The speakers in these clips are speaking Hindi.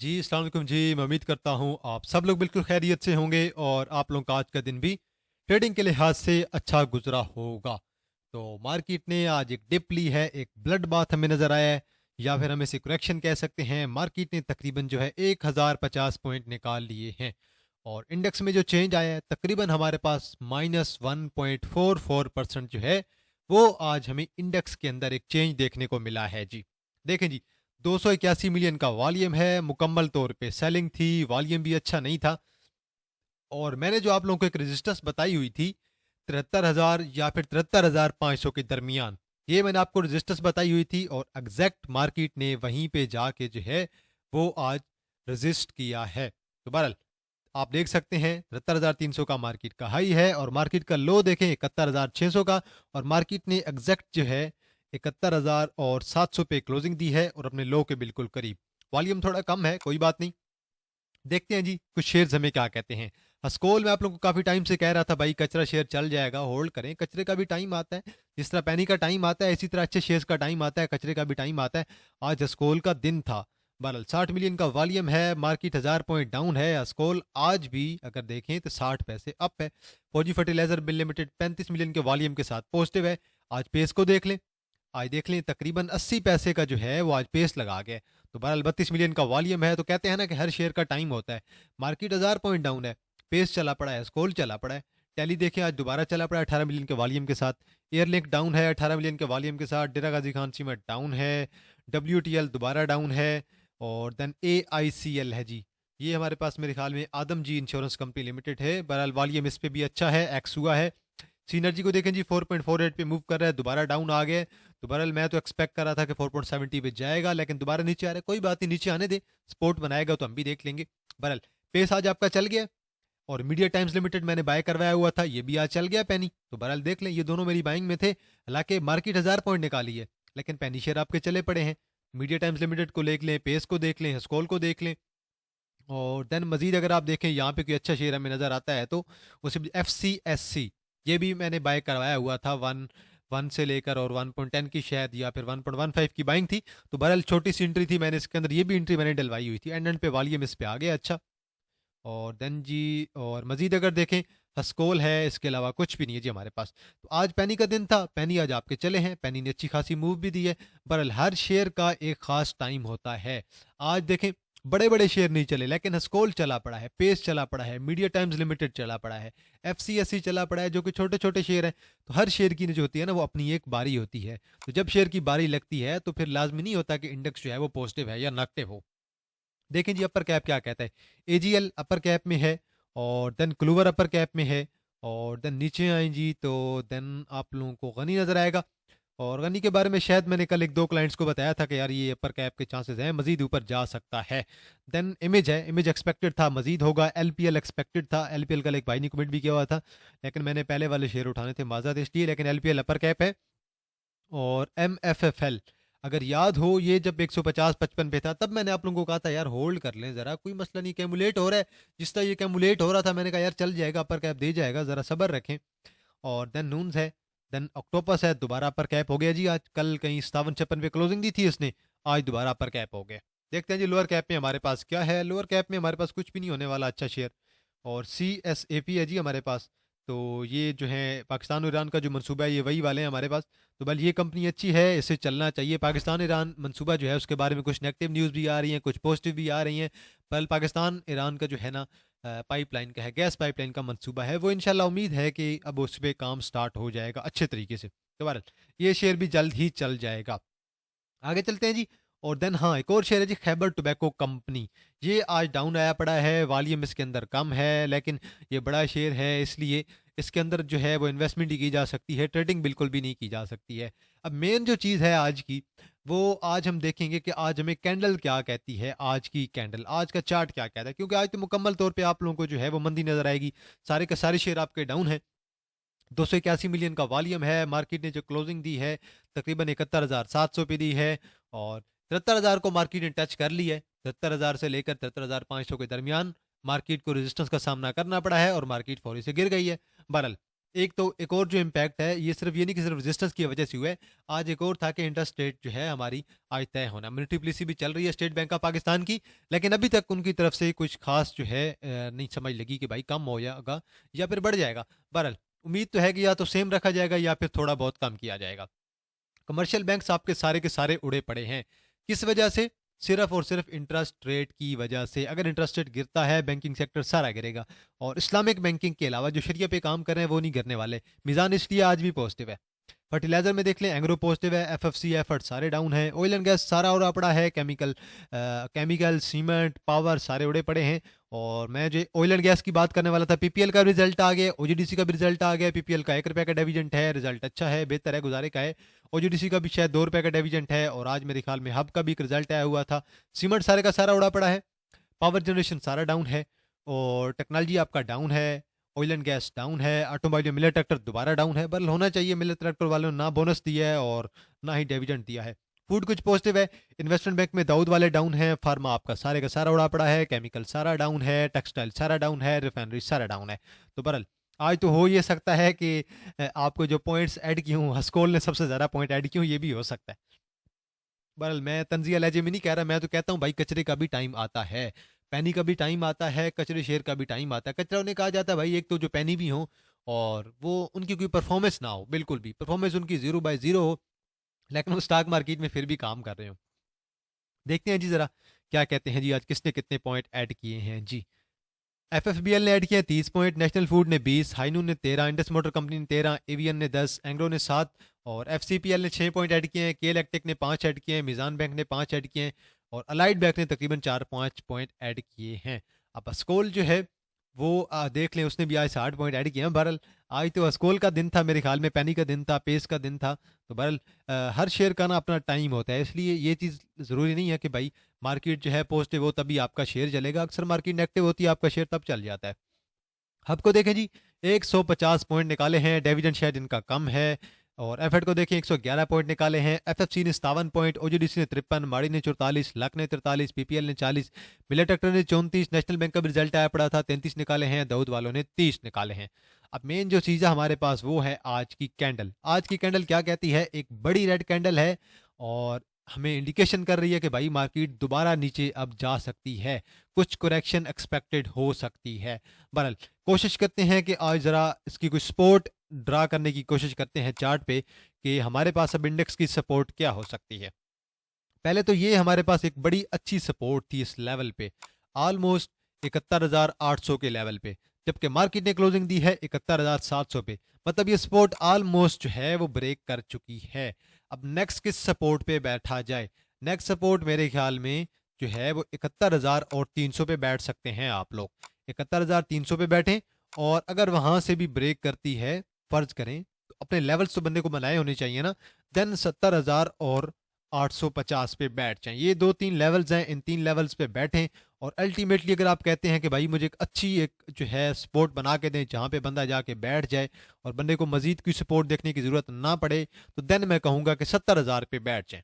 जी, अस्सलाम वालेकुम जी। मैं उम्मीद करता हूँ आप सब लोग बिल्कुल खैरियत से होंगे और आप लोगों का आज का दिन भी ट्रेडिंग के लिहाज से अच्छा गुजरा होगा। तो मार्केट ने आज एक डिप ली है, एक ब्लड बाथ हमें नज़र आया है या फिर हम इसे करेक्शन कह सकते हैं। मार्केट ने तकरीबन जो है 1050 पॉइंट निकाल लिए हैं और इंडेक्स में जो चेंज आया है तकरीबन हमारे पास -1.44% जो है वो आज हमें इंडेक्स के अंदर एक चेंज देखने को मिला है जी। देखें जी, 281 मिलियन का वॉल्यूम है, मुकम्मल तौर पे सेलिंग थी, वॉल्यूम भी अच्छा नहीं था। और मैंने जो आप लोगों को एक रेजिस्टेंस बताई हुई थी 73,000 या फिर 73,500 के दरमियान, ये मैंने आपको रेजिस्टेंस बताई हुई थी और एग्जैक्ट मार्केट ने वहीं पे जाके जो है वो आज रेजिस्ट किया है। तो बहरहाल आप देख सकते हैं 73,300 का मार्केट का हाई है और मार्केट का लो देखें 71,600 का। और मार्केट ने एग्जैक्ट जो है 71,700 पे क्लोजिंग दी है और अपने लो के बिल्कुल करीब। वॉल्यूम थोड़ा कम है, कोई बात नहीं। देखते हैं जी कुछ शेयर्स हमें क्या कहते हैं। हस्कोल में आप लोगों को काफ़ी टाइम से कह रहा था भाई कचरा शेयर चल जाएगा, होल्ड करें। कचरे का भी टाइम आता है, जिस तरह पैनी का टाइम आता है इसी तरह अच्छे शेयर्स का टाइम आता है, कचरे का भी टाइम आता है। आज हस्कोल का दिन था। बहरहाल 60 मिलियन का वॉल्यूम है, मार्केट 1000 पॉइंट डाउन है। हस्कोल आज भी अगर देखें तो 60 पैसे अप है। फौजी फर्टिलाइजर बिल लिमिटेड 35 मिलियन के वॉल्यूम के साथ पॉजिटिव है। आज पेस को देख लें, आज देख लें तकरीबन 80 पैसे का जो है वो आज पेस लगा गया। तो बहरहाल 32 मिलियन का वॉल्यूम है। तो कहते हैं ना कि हर शेयर का टाइम होता है। मार्केट 1000 पॉइंट डाउन है, पेस चला पड़ा है, स्कोल चला पड़ा है। टैली देखें आज दोबारा चला पड़ा है 18 मिलियन के वॉल्यूम के साथ। एयरलिंक डाउन है 18 मिलियन के वॉल्यूम के साथ। डेरा गाजी खान सीमेंट डाउन है। WTL दोबारा डाउन है। और देन AICL है जी, ये हमारे पास मेरे ख्याल में आदम जी इंश्योरेंस कंपनी लिमिटेड है। बहरहाल वॉल्यूम इस पे भी अच्छा है, एक्स हुआ है। सीनर्जी को देखें जी 4.48 पे मूव कर रहा है, दोबारा डाउन आ गया है। तो बहरहाल मैं तो एक्सपेक्ट कर रहा था कि 4.70 पे जाएगा, लेकिन दोबारा नीचे आ रहा है। कोई बात नहीं, नीचे आने दे, सपोर्ट बनाएगा तो हम भी देख लेंगे। बहरहाल पेस आज आपका चल गया। और मीडिया टाइम्स लिमिटेड मैंने बाय करवाया हुआ था, ये भी आज चल गया पेनी। तो बहरहाल देख लें, ये दोनों मेरी बाइंग में थे। हालांकि मार्केट 1000 पॉइंट निकाली है, लेकिन पेनी शेयर आपके चले पड़े हैं। मीडिया टाइम्स लिमिटेड को देख लें, पेस को देख लें, हस्कोल को देख लें। और देन मजीद अगर आप देखें यहाँ पे कोई अच्छा शेयर हमें नज़र आता है तो उसे FCSC, ये भी मैंने बाय करवाया हुआ था। वन वन से लेकर और 1.10 की शायद या फिर 1.15 की बाइंग थी। तो बहरहाल छोटी सी एंट्री थी मैंने इसके अंदर, ये भी एंट्री मैंने डलवाई हुई थी। एंड पे वॉल्यूम इस पे आ गया अच्छा। और देन जी और मजीद अगर देखें, हस्कोल है, इसके अलावा कुछ भी नहीं है जी हमारे पास। तो आज पैनी का दिन था, पैनी आज आपके चले हैं, पैनी ने अच्छी खासी मूव भी दी है। बहरहाल हर शेयर का एक खास टाइम होता है। आज देखें बड़े बड़े शेयर नहीं चले, लेकिन हस्कोल चला पड़ा है, पेस चला पड़ा है, मीडिया टाइम्स लिमिटेड चला पड़ा है, FCSC चला पड़ा है, जो कि छोटे छोटे शेयर हैं। तो हर शेयर की जो होती है ना वो अपनी एक बारी होती है। तो जब शेयर की बारी लगती है तो फिर लाजमी नहीं होता कि इंडेक्स जो है वो पॉजिटिव है या नेगेटिव हो। देखें जी अपर कैप क्या कहता है। AGL अपर कैप में है और देन क्लूवर अपर कैप में है। और देन नीचे आए जी तो देन आप लोगों को गनी नजर आएगा। और गनी के बारे में शायद मैंने कल एक दो क्लाइंट्स को बताया था कि यार ये अपर कैप के चांसेस हैं, मजीद ऊपर जा सकता है। देन इमेज है, इमेज एक्सपेक्टेड था मजीद होगा। LPL एक्सपेक्टेड था, LPL का एक भाई ने कमेंट भी किया हुआ था, लेकिन मैंने पहले वाले शेयर उठाने थे माजाद इसलिए, लेकिन LPL अपर कैप है। और MFFL अगर याद हो, ये जब 150-55 पे था तब मैंने आप लोगों को कहा था यार होल्ड कर लें ज़रा, कोई मसला नहीं, कैमुलेट हो रहा है। जिस तरह ये कैमुलेट हो रहा था मैंने कहा यार चल जाएगा, अपर कैप दे जाएगा, ज़रा सब्र रखें। और देन नून्स है, देन ऑक्टोपस है, दोबारा अपर कैप हो गया जी आज। कल कहीं 57-56 पे क्लोजिंग दी थी इसने, आज दोबारा अपर कैप हो गया। देखते हैं जी लोअर कैप में हमारे पास क्या है। लोअर कैप में हमारे पास कुछ भी नहीं होने वाला अच्छा शेयर। और CSAP है जी हमारे पास। तो ये जो है पाकिस्तान और ईरान का जो मंसूबा है ये वही वाले हैं हमारे पास। तो बल ये कंपनी अच्छी है, इसे चलना चाहिए। पाकिस्तान ईरान मंसूबा जो है उसके बारे में कुछ नेगेटिव न्यूज़ भी आ रही हैं, कुछ पॉजिटिव भी आ रही हैं। बल पाकिस्तान ईरान का जो है ना पाइपलाइन का है, गैस पाइपलाइन का मंसूबा है, वो इंशाल्लाह उम्मीद है कि अब उस पर काम स्टार्ट हो जाएगा अच्छे तरीके से। तो बहरहाल ये शेयर भी जल्द ही चल जाएगा। आगे चलते हैं जी। और देन हाँ, एक और शेयर है जी खैबर टोबैको कंपनी। ये आज डाउन आया पड़ा है, वॉल्यूम इसके अंदर कम है, लेकिन ये बड़ा शेयर है इसलिए इसके अंदर जो है वो इन्वेस्टमेंट ही की जा सकती है, ट्रेडिंग बिल्कुल भी नहीं की जा सकती है। अब मेन जो चीज़ है आज की, वो आज हम देखेंगे कि आज हमें कैंडल क्या कहती है। आज की कैंडल, आज का चार्ट क्या कहता है, क्योंकि आज तो मुकम्मल तौर पे आप लोगों को जो है वो मंदी नजर आएगी। सारे के सारे शेयर आपके डाउन है। 281 मिलियन का वॉल्यूम है। मार्केट ने जो क्लोजिंग दी है तकरीबन 71,700 पे दी है। और 73,000 को मार्केट ने टच कर लिया है। 73,000 से लेकर 73,500 के दरमियान मार्केट को रेजिस्टेंस का सामना करना पड़ा है और मार्केट फौरी से गिर गई है। बहरहाल एक तो एक और जो इम्पैक्ट है, ये सिर्फ ये नहीं कि सिर्फ रेजिस्टेंस की वजह से हुआ है। आज एक और था कि इंटरेस्ट रेट जो है हमारी आज तय होना, मॉनेटरी पॉलिसी भी चल रही है स्टेट बैंक ऑफ पाकिस्तान की, लेकिन अभी तक उनकी तरफ से कुछ खास जो है नहीं समझ लगी कि भाई कम हो जाएगा या फिर बढ़ जाएगा। बहरहाल उम्मीद तो है कि या तो सेम रखा जाएगा या फिर थोड़ा बहुत कम किया जाएगा। कमर्शियल बैंक्स आपके सारे के सारे उड़े पड़े हैं। किस वजह से? सिर्फ और सिर्फ इंटरेस्ट रेट की वजह से। अगर इंटरेस्ट रेट गिरता है, बैंकिंग सेक्टर सारा गिरेगा। और इस्लामिक बैंकिंग के अलावा जो शरिया पे काम कर रहे हैं वो नहीं गिरने वाले। मिजान इसलिए आज भी पॉजिटिव है। फर्टिलाइजर में देख लें, एग्रो पॉजिटिव है, एफएफसी एफर्ट सारे डाउन है, ऑयल एंड गैस सारा उड़ा पड़ा है, केमिकल सीमेंट पावर सारे उड़े पड़े हैं। और मैं जो ऑयल एंड गैस की बात करने वाला था, पीपीएल का रिजल्ट आ गया, ओजीडीसी का भी रिजल्ट आ गया। पीपीएल का 1 रुपये का डिविडेंड है, रिजल्ट अच्छा है, बेहतर है, गुजारे का है। ओजीडीसी का भी शायद 2 रुपये का डिविडेंड है, और आज मेरे ख्याल में हब का भी एक रिजल्ट आया हुआ था। सीमेंट सारे का सारा उड़ा पड़ा है, पावर जनरेशन सारा डाउन है, और टेक्नोलॉजी आपका डाउन है, ऑयल एंड गैस डाउन है, ऑटोमोबाइल मिलर ट्रैक्टर दोबारा डाउन है। बल होना चाहिए, मिलर ट्रैक्टर वालों ने ना बोनस दिया है और ना ही डिविडेंड दिया है। फूड कुछ पॉजिटिव है, इन्वेस्टमेंट बैंक में दाऊद वाले डाउन है, फार्मा आपका सारे का सारा उड़ा पड़ा है, केमिकल सारा डाउन है, टेक्सटाइल सारा डाउन है, रिफाइनरी सारा डाउन है। तो बहरहाल आज तो हो ये सकता है कि आपको जो पॉइंट्स ऐड किए हूँ, हस्कोल ने सबसे ज़्यादा पॉइंट ऐड किए हूँ, ये भी हो सकता है। बहरहाल मैं तंजिया लहजे में नहीं कह रहा, मैं तो कहता हूँ भाई कचरे का भी टाइम आता है, पैनी का भी टाइम आता है, कचरे शेर का भी टाइम आता है। कचरा उन्हें कहा जाता है भाई, एक तो जो पैनी भी हो और वो उनकी कोई परफॉर्मेंस ना हो, बिल्कुल भी परफॉर्मेंस उनकी 0/0 हो, लेकिन वो स्टॉक मार्केट में फिर भी काम कर रहे हो। देखते हैं जी जरा क्या कहते हैं जी, आज किसने कितने पॉइंट ऐड किए हैं जी। एफएफबीएल ने ऐड किया 30 पॉइंट, नेशनल फूड ने 20, हाइनू ने 13, इंडस मोटर कंपनी ने 13, एवीएन ने 10, एंग्रो ने 7, और एफसीपीएल ने 6 पॉइंट ऐड किए हैं, के इलेक्ट्रिक ने 5 ऐड किए हैं, मिजान बैंक ने 5 ऐड किए हैं, और अलाइड बैंक ने तकरीबन 4-5 पॉइंट ऐड किए हैं। अब अस्कोल जो है वो देख लें, उसने भी आज 60 पॉइंट ऐड किए हैं। बहरहाल आज तो अस्कोल का दिन था, मेरे ख्याल में पैनी का दिन था, पेस का दिन था। तो बहरहाल हर शेयर का ना अपना टाइम होता है, इसलिए ये चीज़ ज़रूरी नहीं है कि भाई मार्केट जो है पॉजिटिव हो तभी आपका शेयर चलेगा। अक्सर मार्केट नेगेटिव होती है, आपका शेयर तब चल जाता है। हब को देखें जी, 150 पॉइंट निकाले हैं, डिविडेंड शायद इनका कम है। और एफएड को देखें, 111 पॉइंट निकाले हैं, एफएफसी ने 57 पॉइंट, ओजीडीसी ने 53, माड़ी ने 44, लक ने 43, पीपीएल ने 40, मिलर ट्रैक्टर ने 34, नेशनल बैंक का भी रिजल्ट आया पड़ा था, 33 निकाले हैं, दाऊद वालों ने 30 निकाले हैं। अब मेन जो चीज़ है हमारे पास वो है आज की कैंडल। आज की कैंडल क्या कहती है? एक बड़ी रेड कैंडल है, और हमें इंडिकेशन कर रही है कि भाई मार्केट दोबारा नीचे अब जा सकती है, कुछ करेक्शन एक्सपेक्टेड हो सकती है। बहरहाल कोशिश करते हैं कि आज ज़रा इसकी कोई सपोर्ट ड्रा करने की कोशिश करते हैं चार्ट पे, कि हमारे पास अब इंडेक्स की सपोर्ट क्या हो सकती है। पहले तो ये हमारे पास एक बड़ी अच्छी सपोर्ट थी इस लेवल पे, ऑलमोस्ट 71,800 के लेवल पे, जबकि मार्केट ने क्लोजिंग दी है 71,700 पे। मतलब ये सपोर्ट ऑलमोस्ट जो है वो ब्रेक कर चुकी है। अब नेक्स्ट किस सपोर्ट पे बैठा जाए? नेक्स्ट सपोर्ट मेरे ख्याल में जो है वो 71,300 पे बैठ सकते हैं आप लोग। 71,300 पे बैठें, और अगर वहां से भी ब्रेक करती है, फर्ज करें, तो अपने लेवल्स तो बंदे को बनाए होने चाहिए ना, देन 70,850 पे बैठ जाएं। ये 2-3 लेवल्स हैं, इन 3 लेवल्स पे बैठें। और अल्टीमेटली अगर आप कहते हैं कि भाई मुझे एक अच्छी एक जो है सपोर्ट बना के दें जहाँ पे बंदा जाके बैठ जाए और बंदे को मजीद की सपोर्ट देखने की ज़रूरत ना पड़े, तो देन मैं कहूँगा कि 70,000 पे बैठ जाएं।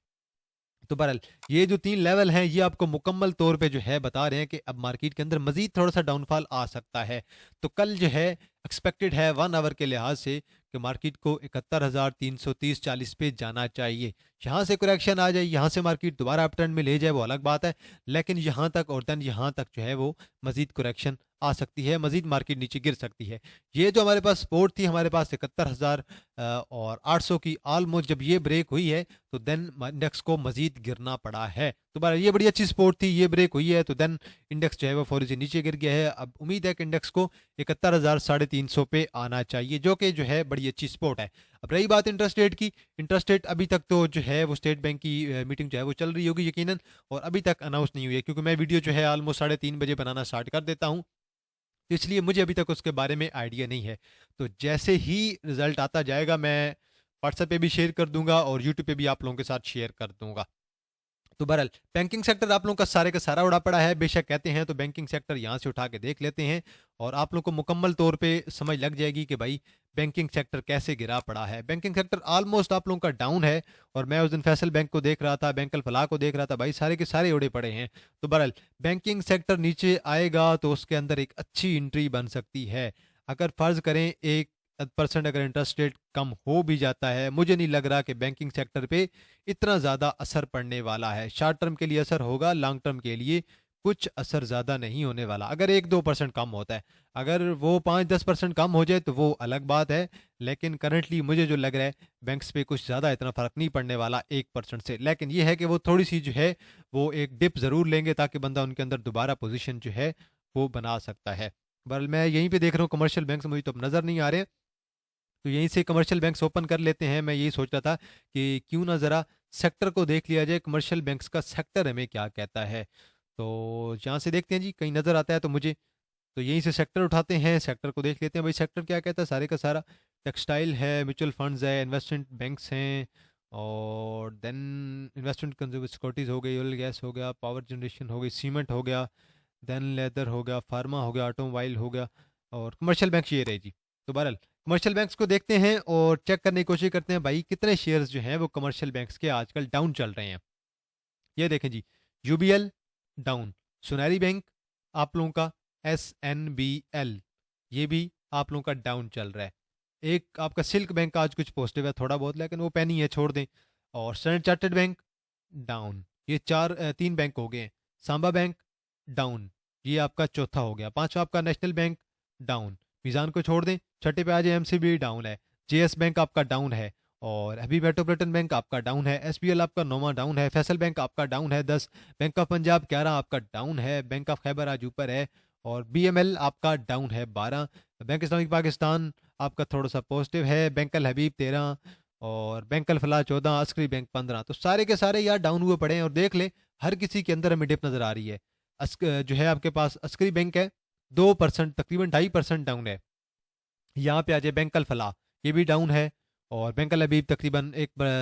तो बहरहाल ये जो 3 लेवल हैं ये आपको मुकम्मल तौर पे जो है बता रहे हैं कि अब मार्केट के अंदर मजीद थोड़ा सा डाउनफॉल आ सकता है। तो कल जो है एक्सपेक्टेड है 1 आवर के लिहाज से कि मार्केट को 71,330-40 पे जाना चाहिए। यहाँ से करेक्शन आ जाए, यहाँ से मार्केट दोबारा अप ट्रेंड में ले जाए, वो अलग बात है, लेकिन यहाँ तक और देन यहाँ तक जो है वो मजीद करेक्शन आ सकती है, मजीद मार्केट नीचे गिर सकती है। ये जो हमारे पास सपोर्ट थी हमारे पास 71,800 की, ऑलमोस्ट जब ये ब्रेक हुई है तो देन इंडेक्स को मजीद गिरना पड़ा है। तो बहरहाल ये बड़ी अच्छी सपोर्ट थी, ये ब्रेक हुई है तो देन इंडेक्स जो है वो फौरी से नीचे गिर गया है। अब उम्मीद है कि इंडेक्स को 71,350 पे आना चाहिए, जो कि जो है बड़ी अच्छी सपोर्ट है। अब रही बात इंटरेस्ट रेट की, इंटरेस्ट रेट अभी तक तो जो है वो स्टेट बैंक की मीटिंग जो है वो चल रही होगी यकीनन, और अभी तक अनाउंस नहीं हुई है, क्योंकि मैं वीडियो जो है ऑलमोस्ट 3:30 बजे बनाना स्टार्ट कर देता हूँ, तो इसलिए मुझे अभी तक उसके बारे में आइडिया नहीं है। तो जैसे ही रिजल्ट आता जाएगा मैं व्हाट्सएप पे भी शेयर कर दूंगा और यूट्यूब पे भी आप लोगों के साथ शेयर कर दूंगा। तो बहरहाल बैंकिंग सेक्टर आप लोगों का सारे का सारा उड़ा पड़ा है, बेशक कहते हैं तो बैंकिंग सेक्टर यहाँ से उठा के देख लेते हैं, और आप लोग को मुकम्मल तौर पे समझ लग जाएगी कि भाई बैंकिंग सेक्टर कैसे गिरा पड़ा है। बैंकिंग सेक्टर ऑलमोस्ट आप लोगों का डाउन है, और मैं उस दिन फैसल बैंक को देख रहा था, बैंक अल फलाह को देख रहा था, भाई सारे के सारे उड़े पड़े हैं। तो बहरहाल बैंकिंग सेक्टर नीचे आएगा तो उसके अंदर एक अच्छी एंट्री बन सकती है। अगर फर्ज करें एक 10% अगर इंटरेस्ट रेट कम हो भी जाता है, मुझे नहीं लग रहा कि बैंकिंग सेक्टर पे इतना ज़्यादा असर पड़ने वाला है। शॉर्ट टर्म के लिए असर होगा, लॉन्ग टर्म के लिए कुछ असर ज़्यादा नहीं होने वाला। अगर 1-2% कम होता है, अगर वो 5-10% कम हो जाए तो वो अलग बात है, लेकिन करंटली मुझे जो लग रहा है बैंक्स पे कुछ ज़्यादा इतना फ़र्क नहीं पड़ने वाला 1% से। लेकिन ये है कि वो थोड़ी सी जो है वो एक डिप ज़रूर लेंगे, ताकि बंदा उनके अंदर दोबारा पोजीशन जो है वो बना सकता है। बहरहाल मैं यहीं पे देख रहा हूँ कमर्शियल बैंक्स मुझे तो अब नज़र नहीं आ रहे हैं, तो यहीं से कमर्शियल बैंक्स ओपन कर लेते हैं। मैं यही सोच रहा था कि क्यों ना ज़रा सेक्टर को देख लिया जाए, कमर्शियल बैंक्स का सेक्टर हमें क्या कहता है। तो यहाँ से देखते हैं जी, कहीं नज़र आता है तो मुझे, तो यहीं से सेक्टर उठाते हैं, सेक्टर को देख लेते हैं भाई सेक्टर क्या कहता है। सारे का सारा टेक्सटाइल है, म्यूचुअल फंड्स है, इन्वेस्टमेंट बैंक्स हैं, और देन इन्वेस्टमेंट कंज्यूमर सिक्योरिटीज़ हो गई, ऑयल गैस हो गया, पावर जनरेशन हो गई, सीमेंट हो गया, देन लेदर हो गया, फार्मा हो गया, ऑटोमोबाइल हो गया, और कमर्शियल बैंक ये रहे जी। तो बहरहाल कमर्शियल बैंक्स को देखते हैं और चेक करने की कोशिश करते हैं भाई कितने शेयर्स जो हैं वो कमर्शियल बैंक्स के आजकल डाउन चल रहे हैं। ये देखें जी, यूबीएल डाउन, सुनारी बैंक आप लोगों का, एसएनबीएल ये भी आप लोगों का डाउन चल रहा है। एक आपका सिल्क बैंक आज कुछ पॉजिटिव है थोड़ा बहुत, लेकिन वो पेनी है, छोड़ दें। और स्टैंडर्ड चार्टर्ड बैंक डाउन। ये 3 बैंक हो गए हैं। सांबा बैंक डाउन, ये आपका चौथा हो गया। पांचवा आपका नेशनल बैंक डाउन। मीज़ान को छोड़ दें, छठे पे आ जाए एमसीबी डाउन है। जेएस बैंक आपका डाउन है, और अभी मेट्रोपॉलिटन बैंक आपका डाउन है। एसबीएल आपका 9वां डाउन है। फैसल बैंक आपका डाउन है 10। बैंक ऑफ पंजाब 11 आपका डाउन है। बैंक ऑफ खैबर आज ऊपर है। और बीएमएल आपका डाउन है 12। बैंक इस्लामिक पाकिस्तान आपका थोड़ा सा पॉजिटिव है। बैंक अल हबीब 13, और बैंक अल फलाह 14, अस्करी बैंक 15। तो सारे के सारे यार डाउन हुए पड़े हैं, और देख ले हर किसी के अंदर हमें डिप नजर आ रही है। जो है आपके पास अस्करी बैंक है 2%, तकरीबन 2.5% डाउन है। यहाँ पे आ जाए बैंक अल फलाह, ये भी डाउन है। और बैंक अल हबीब तकरीबन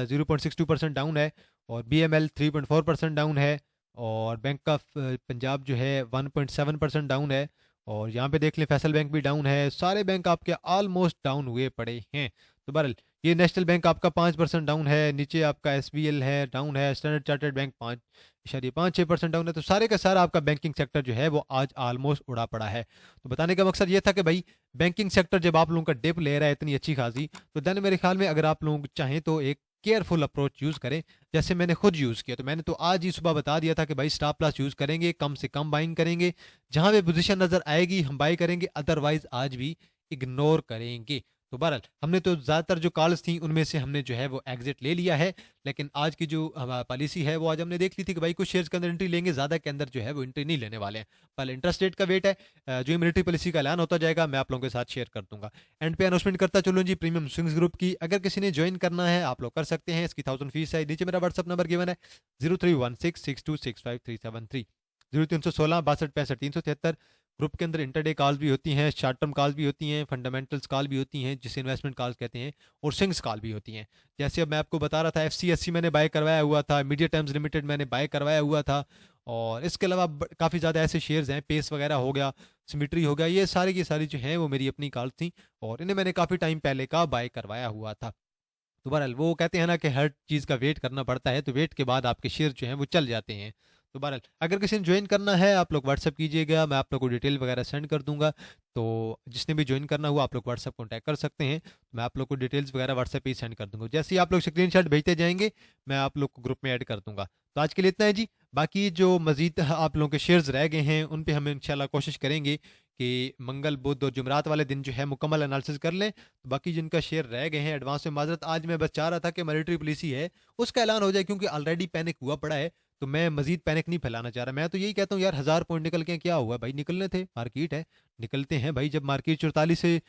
0.62% डाउन है। और बी एम एल 3.4% डाउन है। और बैंक ऑफ पंजाब जो है 1.7% डाउन है। और यहाँ पे देख लें फैसल बैंक भी डाउन है। सारे बैंक आपके ऑलमोस्ट डाउन हुए पड़े हैं। तो बहरहाल ये नेशनल बैंक आपका 5% डाउन है। नीचे आपका एसबीएल है डाउन है। स्टैंडर्ड चार्टर्ड बैंक 5.6% डाउन है। तो सारे का सारा आपका बैंकिंग सेक्टर जो है वो आज ऑलमोस्ट उड़ा पड़ा है। तो बताने का मकसद ये था कि भाई बैंकिंग सेक्टर जब आप लोगों का डिप ले रहा है इतनी अच्छी खासी, तो देन मेरे ख्याल में अगर आप लोग चाहें तो एक केयरफुल अप्रोच यूज़ करें, जैसे मैंने खुद यूज़ किया। तो मैंने तो आज ही सुबह बता दिया था कि भाई स्टॉप लॉस यूज़ करेंगे, कम से कम बाइंग करेंगे, जहां पे पोजीशन नज़र आएगी हम बाई करेंगे, अदरवाइज आज भी इग्नोर करेंगे। तो बहरहाल हमने तो ज़्यादातर जो कॉल्स थी उनमें से हमने जो है वो एग्जिट ले लिया है। लेकिन आज की जो पॉलिसी है वो आज हमने देख ली थी कि भाई कुछ शेयर्स के अंदर एंट्री लेंगे, ज़्यादा के अंदर जो है वो एंट्री नहीं लेने वाले हैं। पहले इंटरेस्ट रेट का वेट है, जो मिलिट्री पॉलिसी का ऐलान होता जाएगा मैं आप लोगों के साथ शेयर कर दूंगा। एंड पे अनाउंसमेंट करता चलूँ जी, प्रीमियम स्विंग्स ग्रुप की अगर किसी ने ज्वाइन करना है आप लोग कर सकते हैं। इसकी 1000 फीस है। नीचे मेरा व्हाट्सअप नंबर गिवन है 03166265 0316 6265 ग्रुप के अंदर इंटरडे कॉल भी होती हैं, शॉर्ट टर्म कॉल भी होती हैं, फंडामेंटल्स कॉल भी होती हैं जिसे इन्वेस्टमेंट कॉल कहते हैं, और स्विंग्स कॉल भी होती हैं। जैसे अब मैं आपको बता रहा था एफसीएससी मैंने बाय करवाया हुआ था, मीडिया टाइम्स लिमिटेड मैंने बाय करवाया हुआ था, और इसके अलावा काफ़ी ज़्यादा ऐसे शेयर्स हैं, पेस वगैरह हो गया, सिमिट्री हो गया, ये सारी की सारी जो हैं वो मेरी अपनी कॉल थी, और इन्हें मैंने काफ़ी टाइम पहले का बाय करवाया हुआ था। तो बहरहाल वो कहते हैं ना कि हर चीज़ का वेट करना पड़ता है, तो वेट के बाद आपके शेयर जो हैं वो चल जाते हैं। तो बहरहाल अगर किसी ने ज्वाइन करना है आप लोग व्हाट्सअप कीजिएगा, मैं आप लोग को डिटेल वगैरह सेंड कर दूंगा। तो जिसने भी ज्वाइन करना हुआ आप लोग व्हाट्सअप कॉन्टैक्ट कर सकते हैं, मैं आप लोग को डिटेल्स वगैरह व्हाट्सएप पे ही सेंड कर दूंगा। जैसे ही आप लोग स्क्रीनशॉट भेजते जाएंगे मैं आप लोग को ग्रुप में ऐड कर दूंगा। तो आज के लिए इतना है जी। बाकी जो मजीद आप लोगों के शेयर्स रह गए हैं उन पे हम इंशाल्लाह कोशिश करेंगे कि मंगल बुध और जुमरात वाले दिन जो है मुकम्मल एनालिसिस कर लें। तो बाकी जिनका शेयर रह गए हैं एडवांस में माजरत, आज मैं बस चाह रहा था कि मिलिट्री पॉलिसी है उसका ऐलान हो जाए, क्योंकि ऑलरेडी पैनिक हुआ पड़ा है। तो मैं मजीद पैनिक नहीं फैलाना चाह रहा। मैं तो यही कहता हूँ यार 1000 पॉइंट निकल के क्या हुआ भाई, निकलने थे, मार्केट है, निकलते हैं भाई। जब मार्केट 44 से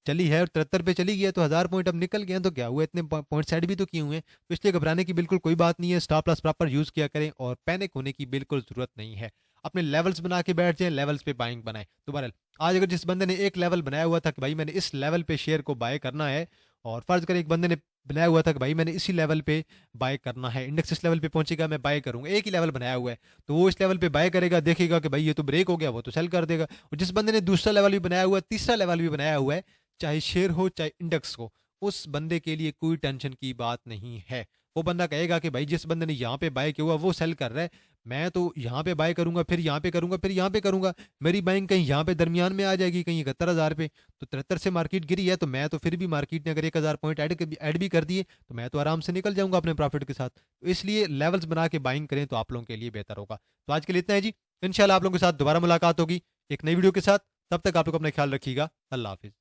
चली है और 73 पे चली गई है, तो 1000 पॉइंट अब निकल गए हैं तो क्या हुआ, इतने पॉइंट सेट भी तो किए हुए हैं। तो इसलिए घबराने की बिल्कुल कोई बात नहीं है। स्टॉप लॉस प्रॉपर यूज़ किया करें और पैनिक होने की बिल्कुल ज़रूरत नहीं है। अपने लेवल्स बना के बैठ जाएं, लेवल्स पे बाइंग बनाएं। तो बहरहाल आज अगर जिस बंदे ने एक लेवल बनाया हुआ था कि भाई मैंने इस लेवल पे शेयर को बाय करना है, और फर्ज करें एक बंदे ने बनाया हुआ था कि भाई मैंने इसी लेवल पे बाय करना है, इंडेक्स इस लेवल पे पहुंचेगा मैं बाय करूंगा, एक ही लेवल बनाया हुआ है, तो वो इस लेवल पे बाय करेगा, देखेगा कि भाई ये तो ब्रेक हो गया, वो तो सेल कर देगा। और जिस बंदे ने दूसरा लेवल भी बनाया हुआ है, तीसरा लेवल भी बनाया हुआ है, चाहे शेयर हो चाहे इंडेक्स हो, उस बंदे के लिए कोई टेंशन की बात नहीं है। वो बंदा कहेगा कि भाई जिस बंदे ने यहाँ पे बाय किया हुआ वो सेल कर रहा है, मैं तो यहाँ पे बाय करूंगा, फिर यहाँ पे करूंगा, फिर यहाँ पे करूंगा, मेरी बाइंग कहीं यहाँ पे दरमियान में आ जाएगी, कहीं 71,000 पे। तो 73 से मार्केट गिरी है, तो मैं तो फिर भी मार्केट ने अगर 1,000 पॉइंट ऐड भी कर दिए तो मैं तो आराम से निकल जाऊंगा अपने प्रॉफिट के साथ। तो इसलिए लेवल्स बना के बाइंग करें तो आप लोगों के लिए बेहतर होगा। तो आज के लिए इतना है जी। इंशाल्लाह आप लोगों के साथ दोबारा मुलाकात होगी एक नई वीडियो के साथ। तब तक आप लोग अपना ख्याल रखिएगा। अल्लाह हाफिज़।